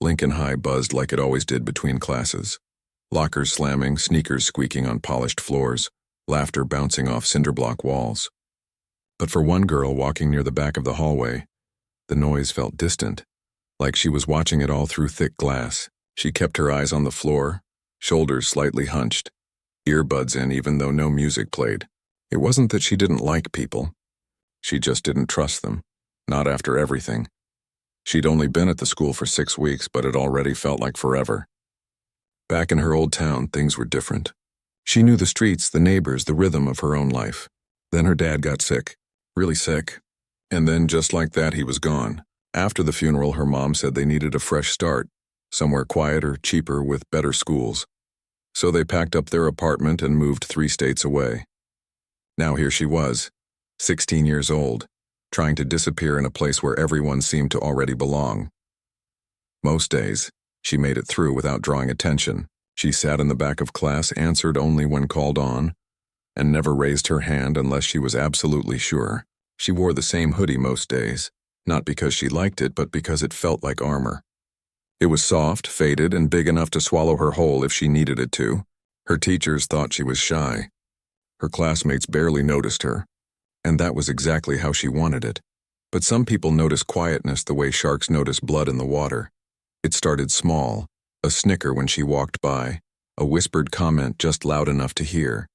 Lincoln High buzzed like it always did between classes. Lockers slamming, sneakers squeaking on polished floors, laughter bouncing off cinderblock walls. But for one girl walking near the back of the hallway, the noise felt distant, like she was watching it all through thick glass. She kept her eyes on the floor, shoulders slightly hunched, earbuds in even though no music played. It wasn't that she didn't like people. She just didn't trust them, not after everything. She'd only been at the school for 6 weeks, but it already felt like forever. Back in her old town, things were different. She knew the streets, the neighbors, the rhythm of her own life. Then her dad got sick, really sick. And then just like that, he was gone. After the funeral, her mom said they needed a fresh start, somewhere quieter, cheaper, with better schools. So they packed up their apartment and moved 3 states away. Now here she was, 16 years old, trying to disappear in a place where everyone seemed to already belong. Most days, she made it through without drawing attention. She sat in the back of class, answered only when called on, and never raised her hand unless she was absolutely sure. She wore the same hoodie most days, not because she liked it, but because it felt like armor. It was soft, faded, and big enough to swallow her whole if she needed it to. Her teachers thought she was shy. Her classmates barely noticed her, and that was exactly how she wanted it. But some people notice quietness the way sharks notice blood in the water. It started small, a snicker when she walked by, a whispered comment just loud enough to hear.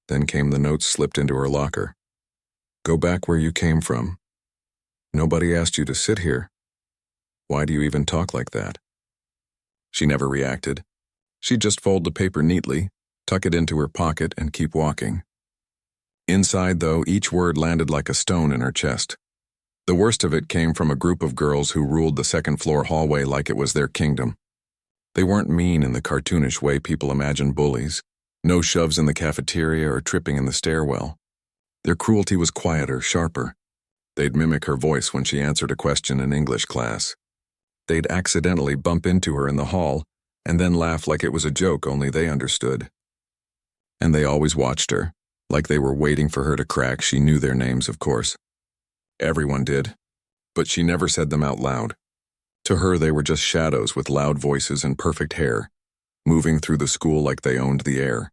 Then came the notes slipped into her locker. Go back where you came from. Nobody asked you to sit here. Why do you even talk like that? She never reacted. She'd just fold the paper neatly, tuck it into her pocket, and keep walking. Inside, though, each word landed like a stone in her chest. The worst of it came from a group of girls who ruled the second-floor hallway like it was their kingdom. They weren't mean in the cartoonish way people imagine bullies. No shoves in the cafeteria or tripping in the stairwell. Their cruelty was quieter, sharper. They'd mimic her voice when she answered a question in English class. They'd accidentally bump into her in the hall and then laugh like it was a joke only they understood. And they always watched her, like they were waiting for her to crack. She knew their names, of course. Everyone did, but she never said them out loud. To her, they were just shadows with loud voices and perfect hair, moving through the school like they owned the air.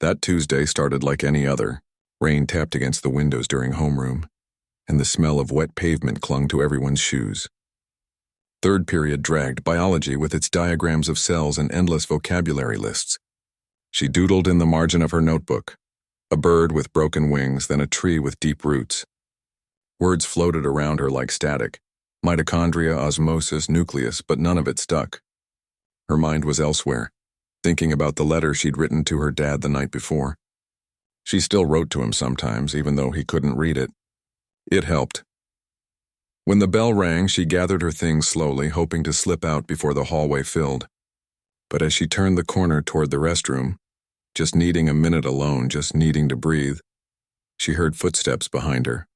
That Tuesday started like any other. Rain tapped against the windows during homeroom, and the smell of wet pavement clung to everyone's shoes. Third period dragged biology with its diagrams of cells and endless vocabulary lists. She doodled in the margin of her notebook, a bird with broken wings, then a tree with deep roots. Words floated around her like static, mitochondria, osmosis, nucleus, but none of it stuck. Her mind was elsewhere, thinking about the letter she'd written to her dad the night before. She still wrote to him sometimes, even though he couldn't read it. It helped. When the bell rang, she gathered her things slowly, hoping to slip out before the hallway filled. But as she turned the corner toward the restroom, just needing a minute alone, just needing to breathe, she heard footsteps behind her.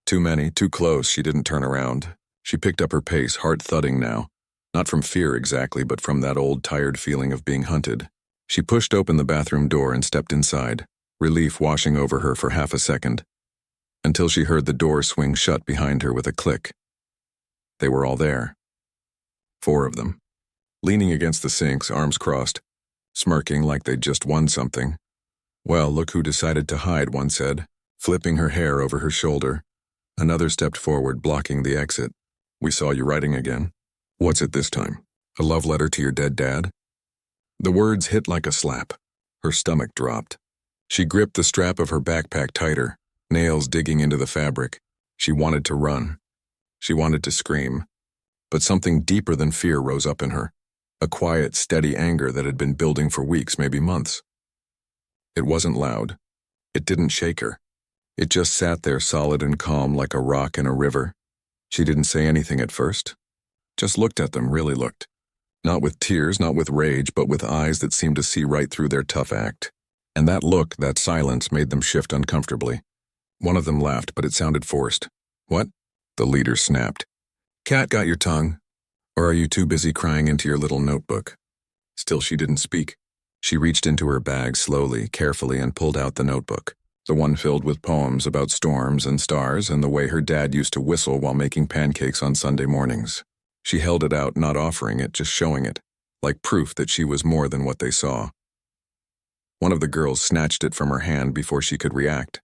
Too many, too close, she didn't turn around. She picked up her pace, heart thudding now. Not from fear exactly, but from that old tired feeling of being hunted. She pushed open the bathroom door and stepped inside, relief washing over her for half a second, until she heard the door swing shut behind her with a click. They were all there. 4 of them, leaning against the sinks, arms crossed, smirking like they'd just won something. Well, look who decided to hide, one said, flipping her hair over her shoulder. Another stepped forward, blocking the exit. We saw you writing again. What's it this time? A love letter to your dead dad? The words hit like a slap. Her stomach dropped. She gripped the strap of her backpack tighter, nails digging into the fabric. She wanted to run. She wanted to scream. But something deeper than fear rose up in her. A quiet, steady anger that had been building for weeks, maybe months. It wasn't loud. It didn't shake her. It just sat there solid and calm like a rock in a river. She didn't say anything at first. Just looked at them, really looked. Not with tears, not with rage, but with eyes that seemed to see right through their tough act. And that look, that silence, made them shift uncomfortably. One of them laughed, but it sounded forced. What? The leader snapped. Cat got your tongue? Or are you too busy crying into your little notebook? Still she didn't speak. She reached into her bag slowly, carefully, and pulled out the notebook. The one filled with poems about storms and stars and the way her dad used to whistle while making pancakes on Sunday mornings. She held it out, not offering it, just showing it, like proof that she was more than what they saw. One of the girls snatched it from her hand before she could react.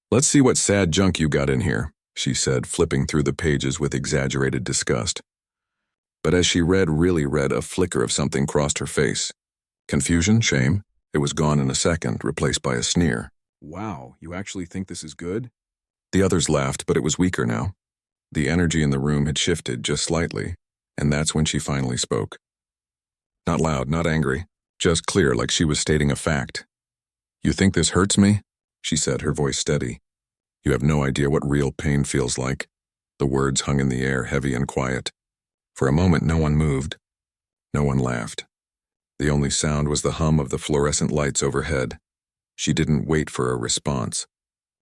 "Let's see what sad junk you got in here," she said, flipping through the pages with exaggerated disgust. But as she really read, a flicker of something crossed her face. Confusion? Shame? It was gone in a second, replaced by a sneer. "Wow, you actually think this is good?" The others laughed, but it was weaker now. The energy in the room had shifted just slightly, and that's when she finally spoke. Not loud, not angry, just clear, like she was stating a fact. "You think this hurts me?" she said, her voice steady. "You have no idea what real pain feels like." The words hung in the air, heavy and quiet. For a moment, no one moved. No one laughed. The only sound was the hum of the fluorescent lights overhead. She didn't wait for a response.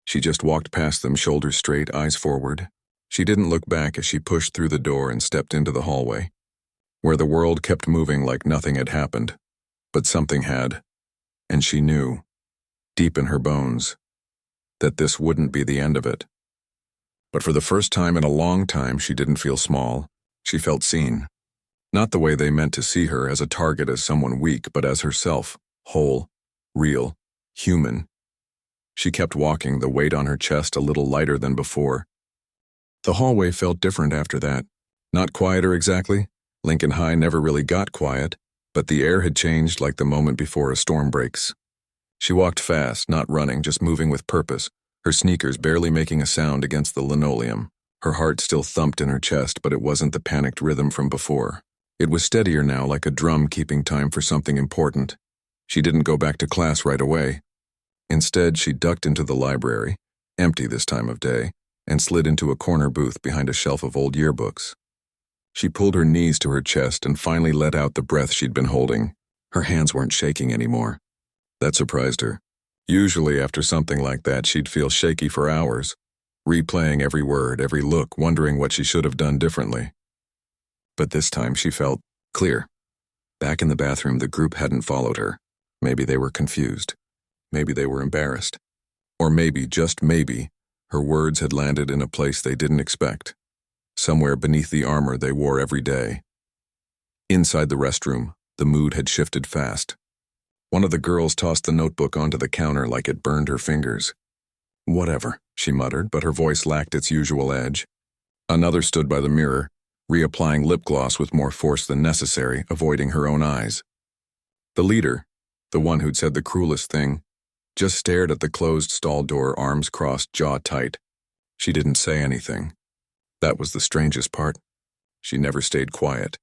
She just walked past them, shoulders straight, eyes forward. She didn't look back as she pushed through the door and stepped into the hallway, where the world kept moving like nothing had happened. But something had, and she knew, deep in her bones, that this wouldn't be the end of it. But for the first time in a long time, she didn't feel small. She felt seen. Not the way they meant to see her, as a target, as someone weak, but as herself, whole, real, human. She kept walking, the weight on her chest a little lighter than before. The hallway felt different after that. Not quieter exactly. Lincoln High never really got quiet, but the air had changed, like the moment before a storm breaks. She walked fast, not running, just moving with purpose, her sneakers barely making a sound against the linoleum. Her heart still thumped in her chest, but it wasn't the panicked rhythm from before. It was steadier now, like a drum keeping time for something important. She didn't go back to class right away. Instead, she ducked into the library, empty this time of day, and slid into a corner booth behind a shelf of old yearbooks. She pulled her knees to her chest and finally let out the breath she'd been holding. Her hands weren't shaking anymore. That surprised her. Usually after something like that, she'd feel shaky for hours, replaying every word, every look, wondering what she should have done differently. But this time she felt clear. Back in the bathroom, the group hadn't followed her. Maybe they were confused. Maybe they were embarrassed. Or maybe, just maybe, her words had landed in a place they didn't expect. Somewhere beneath the armor they wore every day. Inside the restroom, the mood had shifted fast. One of the girls tossed the notebook onto the counter like it burned her fingers. "Whatever," she muttered, but her voice lacked its usual edge. Another stood by the mirror, reapplying lip gloss with more force than necessary, avoiding her own eyes. The leader, the one who'd said the cruelest thing, just stared at the closed stall door, arms crossed, jaw tight. She didn't say anything. That was the strangest part. She never stayed quiet.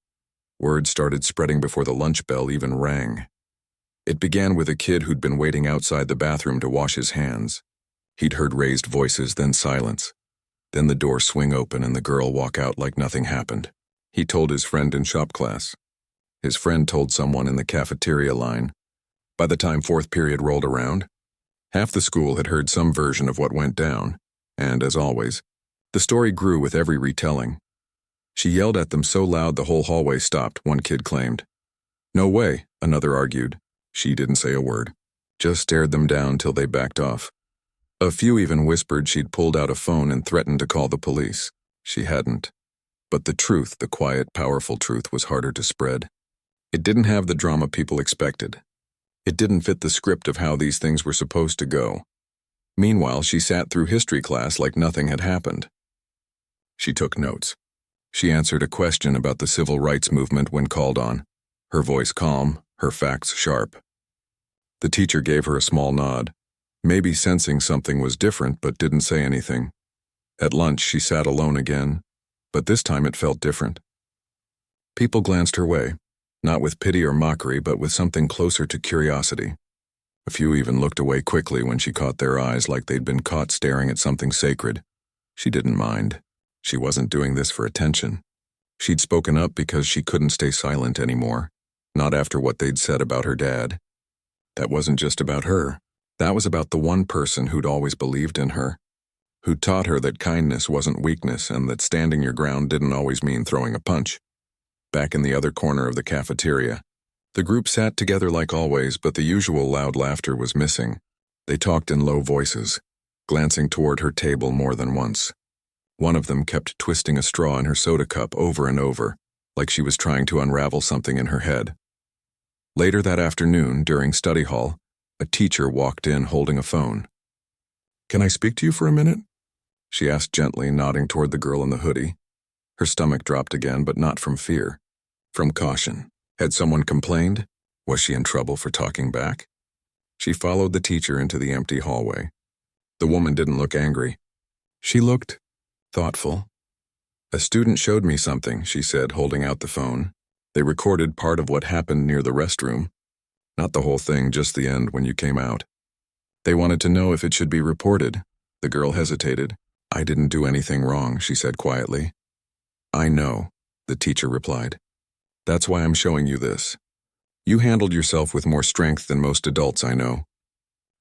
Words started spreading before the lunch bell even rang. It began with a kid who'd been waiting outside the bathroom to wash his hands. He'd heard raised voices, then silence. Then the door swing open and the girl walk out like nothing happened. He told his friend in shop class. His friend told someone in the cafeteria line. By the time fourth period rolled around, half the school had heard some version of what went down, and, as always, the story grew with every retelling. She yelled at them so loud the whole hallway stopped, one kid claimed. "No way," another argued. She didn't say a word, just stared them down till they backed off. A few even whispered she'd pulled out a phone and threatened to call the police. She hadn't. But the truth, the quiet, powerful truth, was harder to spread. It didn't have the drama people expected. It didn't fit the script of how these things were supposed to go. Meanwhile, she sat through history class like nothing had happened. She took notes. She answered a question about the civil rights movement when called on, her voice calm, her facts sharp. The teacher gave her a small nod, maybe sensing something was different but didn't say anything. At lunch, she sat alone again, but this time it felt different. People glanced her way, not with pity or mockery, but with something closer to curiosity. A few even looked away quickly when she caught their eyes, like they'd been caught staring at something sacred. She didn't mind. She wasn't doing this for attention. She'd spoken up because she couldn't stay silent anymore, not after what they'd said about her dad. That wasn't just about her. That was about the one person who'd always believed in her, who taught her that kindness wasn't weakness and that standing your ground didn't always mean throwing a punch. Back in the other corner of the cafeteria, the group sat together like always, but the usual loud laughter was missing. They talked in low voices, glancing toward her table more than once. One of them kept twisting a straw in her soda cup over and over, like she was trying to unravel something in her head. Later that afternoon, during study hall, a teacher walked in holding a phone. "Can I speak to you for a minute?" she asked gently, nodding toward the girl in the hoodie. Her stomach dropped again, but not from fear. From caution. Had someone complained? Was she in trouble for talking back? She followed the teacher into the empty hallway. The woman didn't look angry. She looked thoughtful. "A student showed me something," she said, holding out the phone. "They recorded part of what happened near the restroom. Not the whole thing, just the end when you came out. They wanted to know if it should be reported." The girl hesitated. "I didn't do anything wrong," she said quietly. "I know," the teacher replied. "That's why I'm showing you this. You handled yourself with more strength than most adults I know.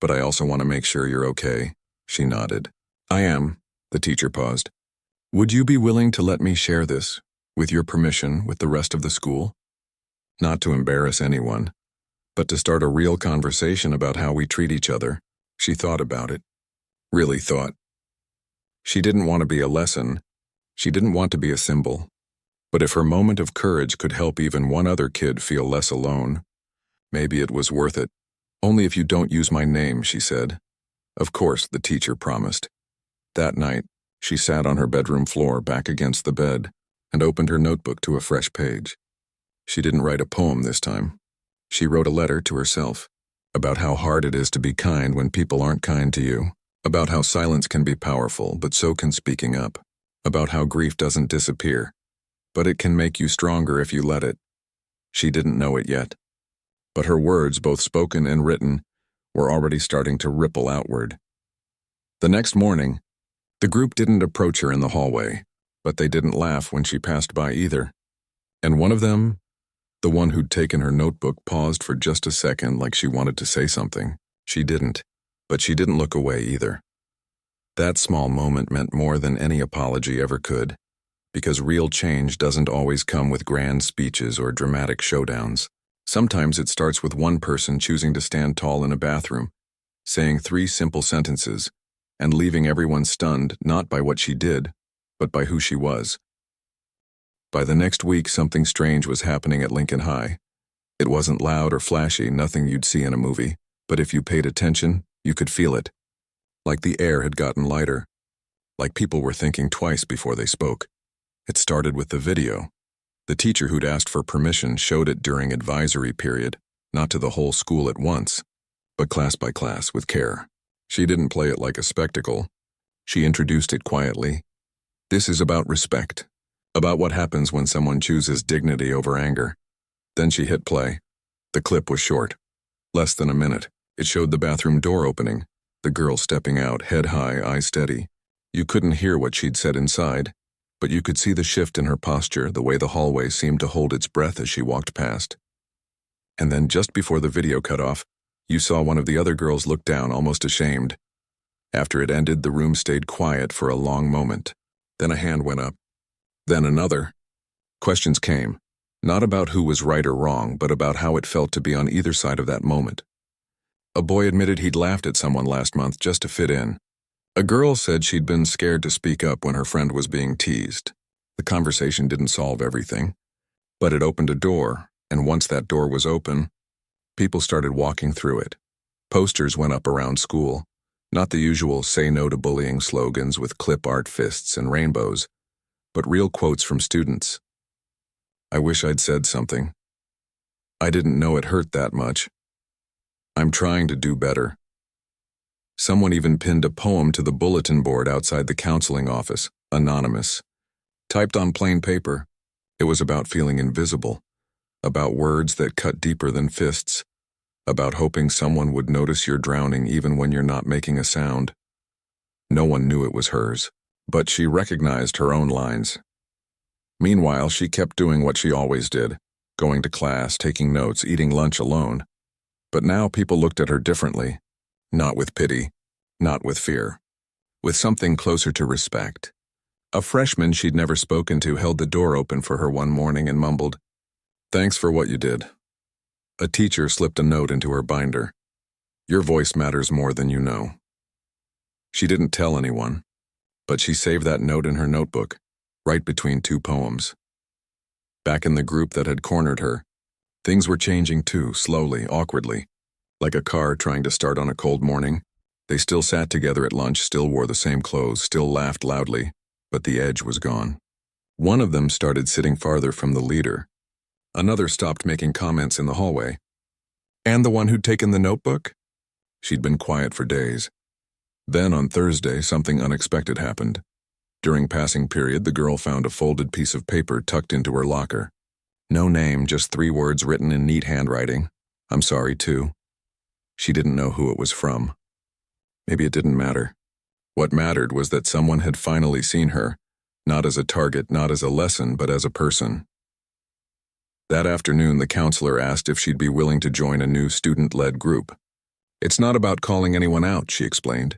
But I also want to make sure you're okay." She nodded. "I am." The teacher paused. "Would you be willing to let me share this, with your permission, with the rest of the school? Not to embarrass anyone, but to start a real conversation about how we treat each other." She thought about it. Really thought. She didn't want to be a lesson. She didn't want to be a symbol. But if her moment of courage could help even one other kid feel less alone, maybe it was worth it. "Only if you don't use my name," she said. Of course, the teacher promised. That night, she sat on her bedroom floor back against the bed and opened her notebook to a fresh page. She didn't write a poem this time. She wrote a letter to herself about how hard it is to be kind when people aren't kind to you, about how silence can be powerful, but so can speaking up, about how grief doesn't disappear, but it can make you stronger if you let it. She didn't know it yet, but her words, both spoken and written, were already starting to ripple outward. The next morning, the group didn't approach her in the hallway, but they didn't laugh when she passed by either. And one of them, the one who'd taken her notebook, paused for just a second like she wanted to say something. She didn't, but she didn't look away either. That small moment meant more than any apology ever could, because real change doesn't always come with grand speeches or dramatic showdowns. Sometimes it starts with one person choosing to stand tall in a bathroom, saying 3 simple sentences, and leaving everyone stunned not by what she did, but by who she was. By the next week, something strange was happening at Lincoln High. It wasn't loud or flashy, nothing you'd see in a movie, but if you paid attention, you could feel it. Like the air had gotten lighter, like people were thinking twice before they spoke. It started with the video. The teacher who'd asked for permission showed it during advisory period, not to the whole school at once, but class by class with care. She didn't play it like a spectacle. She introduced it quietly. "This is about respect, about what happens when someone chooses dignity over anger." Then she hit play. The clip was short, less than a minute. It showed the bathroom door opening, the girl stepping out, head high, eyes steady. You couldn't hear what she'd said inside, but you could see the shift in her posture, the way the hallway seemed to hold its breath as she walked past. And then just before the video cut off, you saw one of the other girls look down, almost ashamed. After it ended, the room stayed quiet for a long moment. Then a hand went up. Then another. Questions came, not about who was right or wrong, but about how it felt to be on either side of that moment. A boy admitted he'd laughed at someone last month just to fit in. A girl said she'd been scared to speak up when her friend was being teased. The conversation didn't solve everything, but it opened a door, and once that door was open, people started walking through it. Posters went up around school, not the usual "say no to bullying" slogans with clip art fists and rainbows, but real quotes from students. "I wish I'd said something. I didn't know it hurt that much. I'm trying to do better." Someone even pinned a poem to the bulletin board outside the counseling office, anonymous. Typed on plain paper, it was about feeling invisible, about words that cut deeper than fists, about hoping someone would notice you're drowning even when you're not making a sound. No one knew it was hers, but she recognized her own lines. Meanwhile, she kept doing what she always did, going to class, taking notes, eating lunch alone. But now people looked at her differently, not with pity, not with fear, with something closer to respect. A freshman she'd never spoken to held the door open for her one morning and mumbled, "Thanks for what you did." A teacher slipped a note into her binder. "Your voice matters more than you know." She didn't tell anyone. But she saved that note in her notebook, right between two poems. Back in the group that had cornered her, things were changing too, slowly, awkwardly. Like a car trying to start on a cold morning, they still sat together at lunch, still wore the same clothes, still laughed loudly, but the edge was gone. One of them started sitting farther from the leader. Another stopped making comments in the hallway. And the one who'd taken the notebook? She'd been quiet for days. Then on Thursday, something unexpected happened. During passing period, the girl found a folded piece of paper tucked into her locker. No name, just 3 words written in neat handwriting. I'm sorry, too. She didn't know who it was from. Maybe it didn't matter. What mattered was that someone had finally seen her, not as a target, not as a lesson, but as a person. That afternoon, the counselor asked if she'd be willing to join a new student-led group. It's not about calling anyone out, she explained.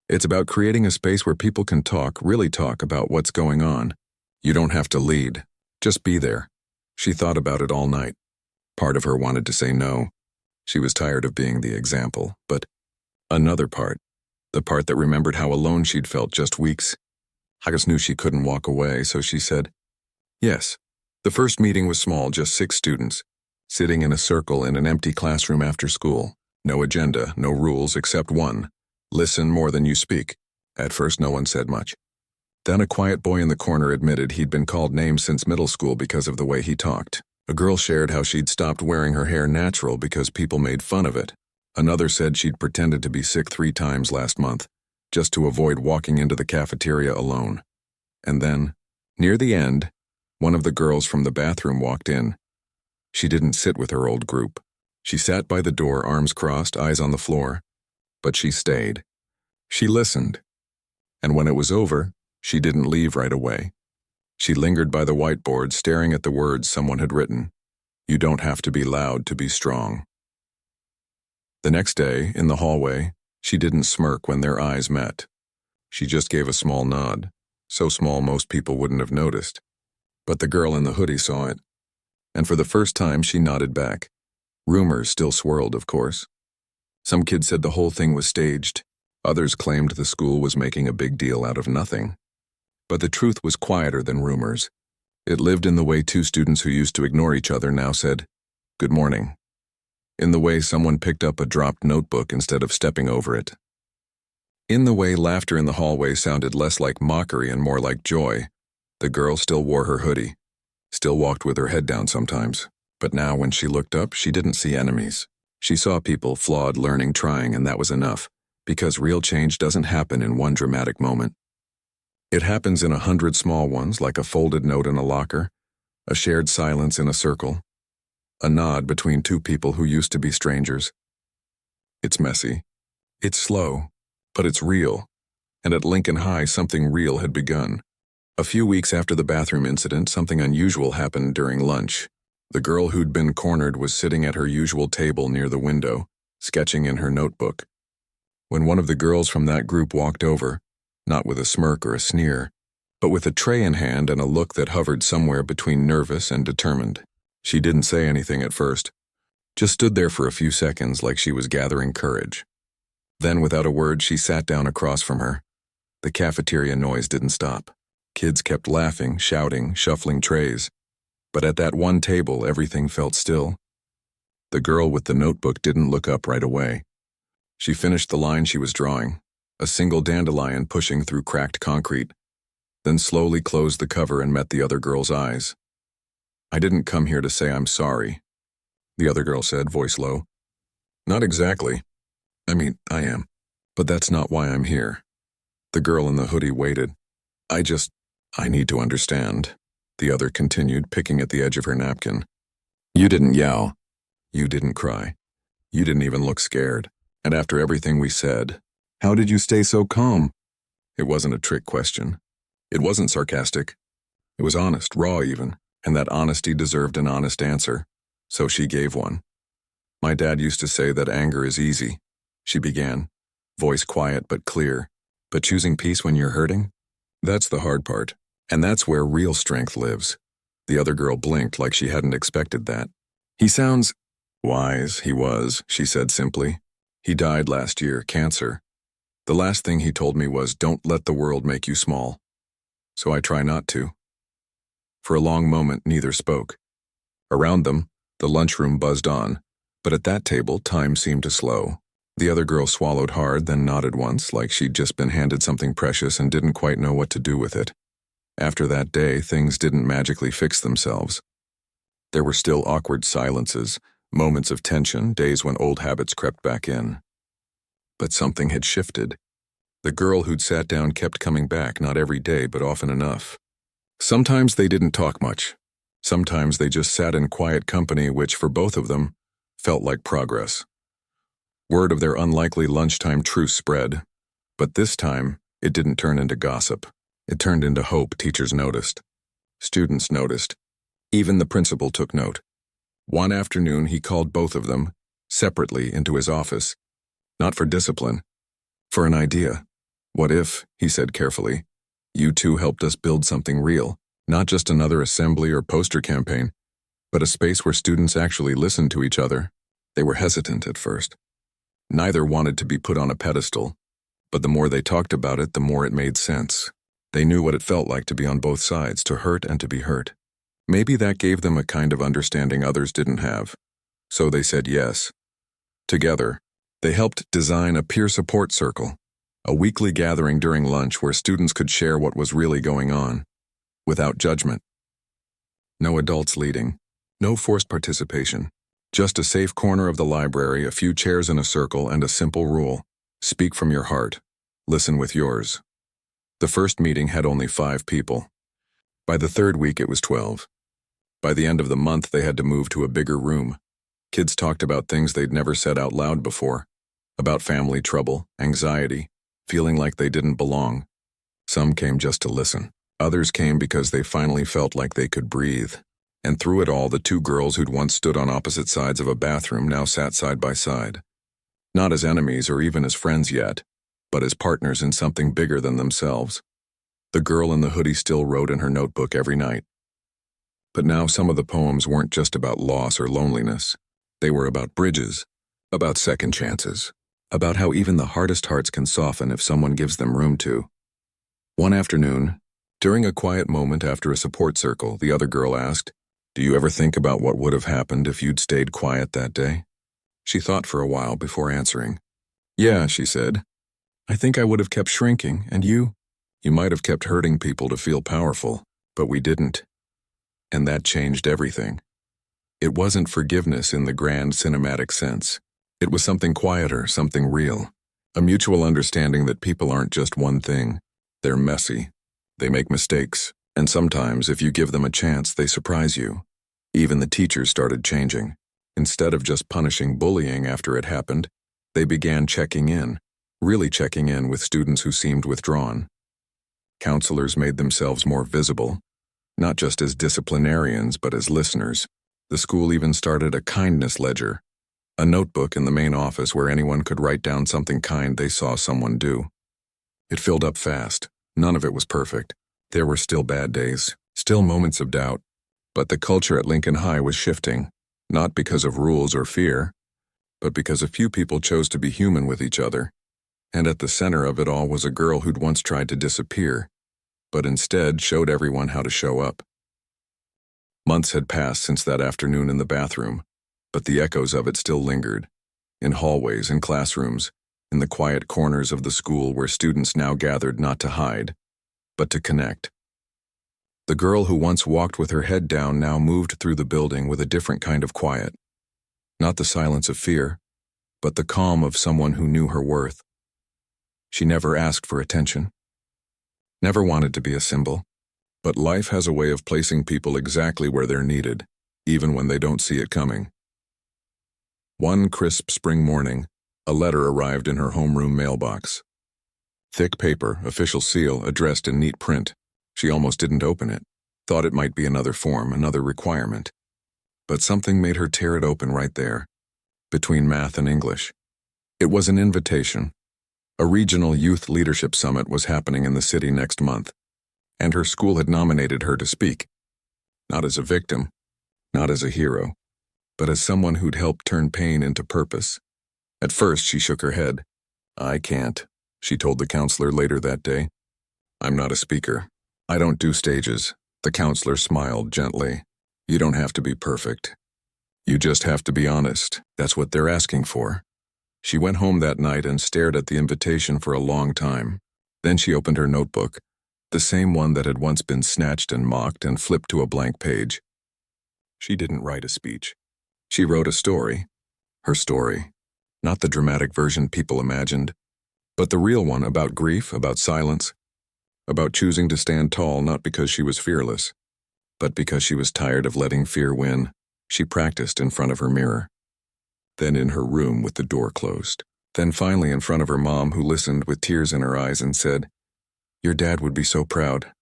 It's about creating a space where people can talk, really talk about what's going on. You don't have to lead. Just be there. She thought about it all night. Part of her wanted to say no. She was tired of being the example, but another part, the part that remembered how alone she'd felt just weeks. Hagas knew she couldn't walk away, so she said, yes. The first meeting was small, just 6 students, sitting in a circle in an empty classroom after school. No agenda, no rules except one. Listen more than you speak. At first, no one said much. Then a quiet boy in the corner admitted he'd been called names since middle school because of the way he talked. A girl shared how she'd stopped wearing her hair natural because people made fun of it. Another said she'd pretended to be sick 3 times last month, just to avoid walking into the cafeteria alone. And then, near the end, one of the girls from the bathroom walked in. She didn't sit with her old group. She sat by the door, arms crossed, eyes on the floor. But she stayed. She listened. And when it was over, she didn't leave right away. She lingered by the whiteboard, staring at the words someone had written. You don't have to be loud to be strong. The next day, in the hallway, she didn't smirk when their eyes met. She just gave a small nod, so small most people wouldn't have noticed. But the girl in the hoodie saw it. And for the first time, she nodded back. Rumors still swirled, of course. Some kids said the whole thing was staged. Others claimed the school was making a big deal out of nothing. But the truth was quieter than rumors. It lived in the way 2 students who used to ignore each other now said, "Good morning." In the way someone picked up a dropped notebook instead of stepping over it. In the way laughter in the hallway sounded less like mockery and more like joy. The girl still wore her hoodie, still walked with her head down sometimes. But now when she looked up, she didn't see enemies. She saw people, flawed, learning, trying, and that was enough. Because real change doesn't happen in one dramatic moment. It happens in 100 small ones, like a folded note in a locker, a shared silence in a circle, a nod between 2 people who used to be strangers. It's messy. It's slow, but it's real. And at Lincoln High, something real had begun. A few weeks after the bathroom incident, something unusual happened during lunch. The girl who'd been cornered was sitting at her usual table near the window, sketching in her notebook. When one of the girls from that group walked over, not with a smirk or a sneer, but with a tray in hand and a look that hovered somewhere between nervous and determined. She didn't say anything at first, just stood there for a few seconds like she was gathering courage. Then, without a word, she sat down across from her. The cafeteria noise didn't stop. Kids kept laughing, shouting, shuffling trays. But at that one table, everything felt still. The girl with the notebook didn't look up right away. She finished the line she was drawing, a single dandelion pushing through cracked concrete, then slowly closed the cover and met the other girl's eyes. I didn't come here to say I'm sorry, the other girl said, voice low. Not exactly. I mean, I am. But that's not why I'm here. The girl in the hoodie waited. I need to understand, the other continued, picking at the edge of her napkin. You didn't yell. You didn't cry. You didn't even look scared. And after everything we said, how did you stay so calm? It wasn't a trick question. It wasn't sarcastic. It was honest, raw even, and that honesty deserved an honest answer. So she gave one. My dad used to say that anger is easy, she began, voice quiet but clear. But choosing peace when you're hurting? That's the hard part. And that's where real strength lives. The other girl blinked like she hadn't expected that. He sounds wise, he was, she said simply. He died last year, cancer. The last thing he told me was, "Don't let the world make you small." So I try not to. For a long moment, neither spoke. Around them, the lunchroom buzzed on, but at that table, time seemed to slow. The other girl swallowed hard, then nodded once, like she'd just been handed something precious and didn't quite know what to do with it. After that day, things didn't magically fix themselves. There were still awkward silences, moments of tension, days when old habits crept back in. But something had shifted. The girl who'd sat down kept coming back, not every day, but often enough. Sometimes they didn't talk much. Sometimes they just sat in quiet company, which, for both of them, felt like progress. Word of their unlikely lunchtime truce spread, but this time, it didn't turn into gossip. It turned into hope. Teachers noticed. Students noticed. Even the principal took note. One afternoon, he called both of them, separately, into his office. Not for discipline, for an idea. "What if," he said carefully, "you two helped us build something real, not just another assembly or poster campaign, but a space where students actually listened to each other?" They were hesitant at first. Neither wanted to be put on a pedestal, but the more they talked about it, the more it made sense. They knew what it felt like to be on both sides, to hurt and to be hurt. Maybe that gave them a kind of understanding others didn't have. So they said yes. Together, they helped design a peer support circle, a weekly gathering during lunch where students could share what was really going on, without judgment. No adults leading, no forced participation, just a safe corner of the library, a few chairs in a circle, and a simple rule: speak from your heart, listen with yours. The first meeting had only 5 people. By the third week, it was 12. By the end of the month, they had to move to a bigger room. Kids talked about things they'd never said out loud before, about family trouble, anxiety, feeling like they didn't belong. Some came just to listen. Others came because they finally felt like they could breathe. And through it all, the 2 girls who'd once stood on opposite sides of a bathroom now sat side by side. Not as enemies or even as friends yet, but as partners in something bigger than themselves. The girl in the hoodie still wrote in her notebook every night. But now some of the poems weren't just about loss or loneliness. They were about bridges, about second chances, about how even the hardest hearts can soften if someone gives them room to. One afternoon, during a quiet moment after a support circle, the other girl asked, "Do you ever think about what would have happened if you'd stayed quiet that day?" She thought for a while before answering. "Yeah," she said. "I think I would have kept shrinking, and you? You might have kept hurting people to feel powerful, but we didn't. And that changed everything." It wasn't forgiveness in the grand cinematic sense. It was something quieter, something real. A mutual understanding that people aren't just one thing. They're messy. They make mistakes. And sometimes, if you give them a chance, they surprise you. Even the teachers started changing. Instead of just punishing bullying after it happened, they began checking in, really checking in with students who seemed withdrawn. Counselors made themselves more visible, not just as disciplinarians, but as listeners. The school even started a kindness ledger, a notebook in the main office where anyone could write down something kind they saw someone do. It filled up fast. None of it was perfect. There were still bad days, still moments of doubt. But the culture at Lincoln High was shifting, not because of rules or fear, but because a few people chose to be human with each other. And at the center of it all was a girl who'd once tried to disappear, but instead showed everyone how to show up. Months had passed since that afternoon in the bathroom, but the echoes of it still lingered. In hallways, in classrooms, in the quiet corners of the school where students now gathered not to hide, but to connect. The girl who once walked with her head down now moved through the building with a different kind of quiet. Not the silence of fear, but the calm of someone who knew her worth. She never asked for attention, never wanted to be a symbol, but life has a way of placing people exactly where they're needed, even when they don't see it coming. One crisp spring morning, a letter arrived in her homeroom mailbox. Thick paper, official seal, addressed in neat print. She almost didn't open it, thought it might be another form, another requirement. But something made her tear it open right there, between math and English. It was an invitation. A regional youth leadership summit was happening in the city next month, and her school had nominated her to speak. Not as a victim, not as a hero, but as someone who'd helped turn pain into purpose. At first, she shook her head. "I can't. she told the counselor later that day. "I'm not a speaker. I don't do stages." The counselor smiled gently. "You don't have to be perfect. You just have to be honest. That's what they're asking for." She went home that night and stared at the invitation for a long time. Then she opened her notebook, the same one that had once been snatched and mocked, and flipped to a blank page. She didn't write a speech. She wrote a story. Her story. Not the dramatic version people imagined, but the real one, about grief, about silence, about choosing to stand tall not because she was fearless, but because she was tired of letting fear win. She practiced in front of her mirror, then in her room with the door closed, then finally in front of her mom, who listened with tears in her eyes and said, "Your dad would be so proud."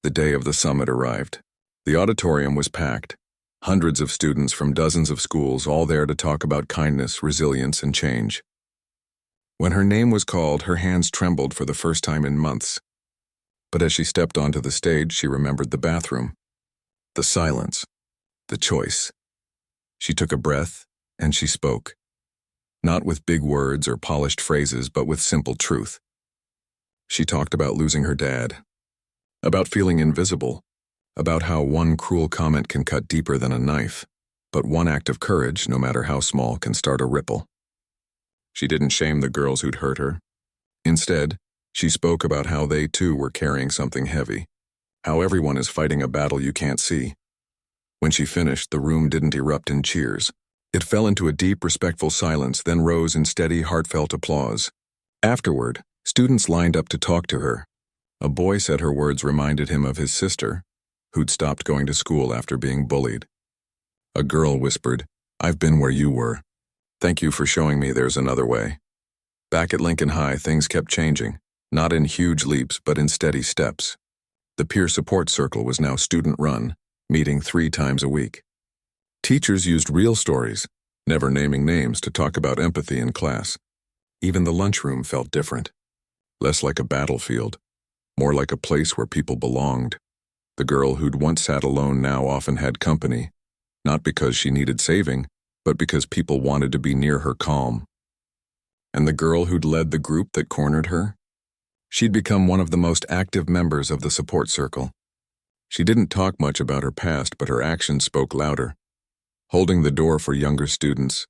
The day of the summit arrived. The auditorium was packed. Hundreds of students from dozens of schools, all there to talk about kindness, resilience, and change. When her name was called, her hands trembled for the first time in months. But as she stepped onto the stage, she remembered the bathroom, the silence, the choice. She took a breath, and she spoke. Not with big words or polished phrases, but with simple truth. She talked about losing her dad, about feeling invisible, about how one cruel comment can cut deeper than a knife, but one act of courage, no matter how small, can start a ripple. She didn't shame the girls who'd hurt her. Instead, she spoke about how they too were carrying something heavy, how everyone is fighting a battle you can't see. When she finished, the room didn't erupt in cheers. It fell into a deep, respectful silence, then rose in steady, heartfelt applause. Afterward, students lined up to talk to her. A boy said her words reminded him of his sister, who'd stopped going to school after being bullied. A girl whispered, "I've been where you were. Thank you for showing me there's another way." Back at Lincoln High, things kept changing, not in huge leaps, but in steady steps. The peer support circle was now student-run, meeting 3 times a week. Teachers used real stories, never naming names, to talk about empathy in class. Even the lunchroom felt different. Less like a battlefield, more like a place where people belonged. The girl who'd once sat alone now often had company, not because she needed saving, but because people wanted to be near her calm. And the girl who'd led the group that cornered her? She'd become one of the most active members of the support circle. She didn't talk much about her past, but her actions spoke louder. Holding the door for younger students,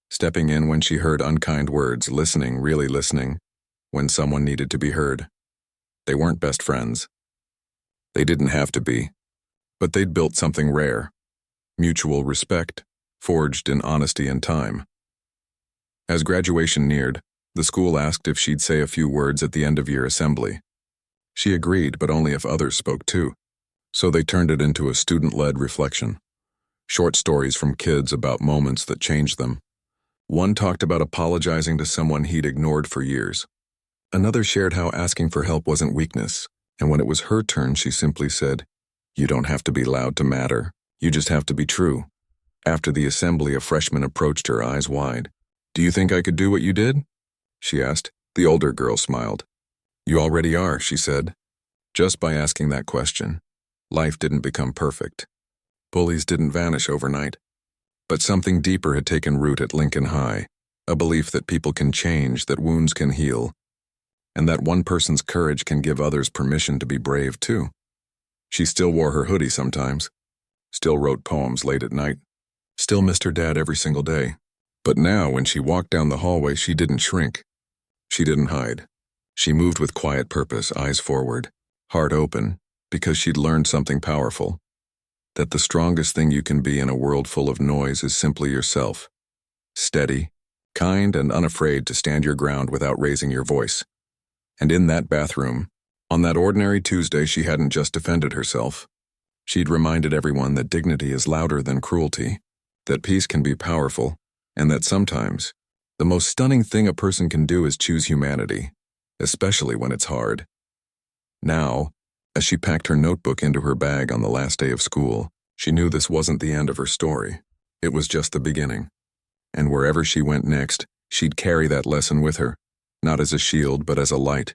stepping in when she heard unkind words, listening, really listening, when someone needed to be heard. They weren't best friends. They didn't have to be, but they'd built something rare, mutual respect, forged in honesty and time. As graduation neared, the school asked if she'd say a few words at the end-of-year assembly. She agreed, but only if others spoke too. So they turned it into a student-led reflection. Short stories from kids about moments that changed them. One talked about apologizing to someone he'd ignored for years. Another shared how asking for help wasn't weakness, and when it was her turn, she simply said, "You don't have to be loud to matter. You just have to be true." After the assembly, a freshman approached her, eyes wide. "Do you think I could do what you did?" she asked. The older girl smiled. "You already are," she said. Just by asking that question, life didn't become perfect. Bullies didn't vanish overnight. But something deeper had taken root at Lincoln High, a belief that people can change, that wounds can heal, and that one person's courage can give others permission to be brave too. She still wore her hoodie sometimes, still wrote poems late at night, still missed her dad every single day. But now, when she walked down the hallway, she didn't shrink. She didn't hide. She moved with quiet purpose, eyes forward, heart open, because she'd learned something powerful. That the strongest thing you can be in a world full of noise is simply yourself. Steady, kind, and unafraid to stand your ground without raising your voice. And in that bathroom, on that ordinary Tuesday, she hadn't just defended herself. She'd reminded everyone that dignity is louder than cruelty, that peace can be powerful, and that sometimes, the most stunning thing a person can do is choose humanity, especially when it's hard. Now, as she packed her notebook into her bag on the last day of school, she knew this wasn't the end of her story. It was just the beginning. And wherever she went next, she'd carry that lesson with her, not as a shield but as a light.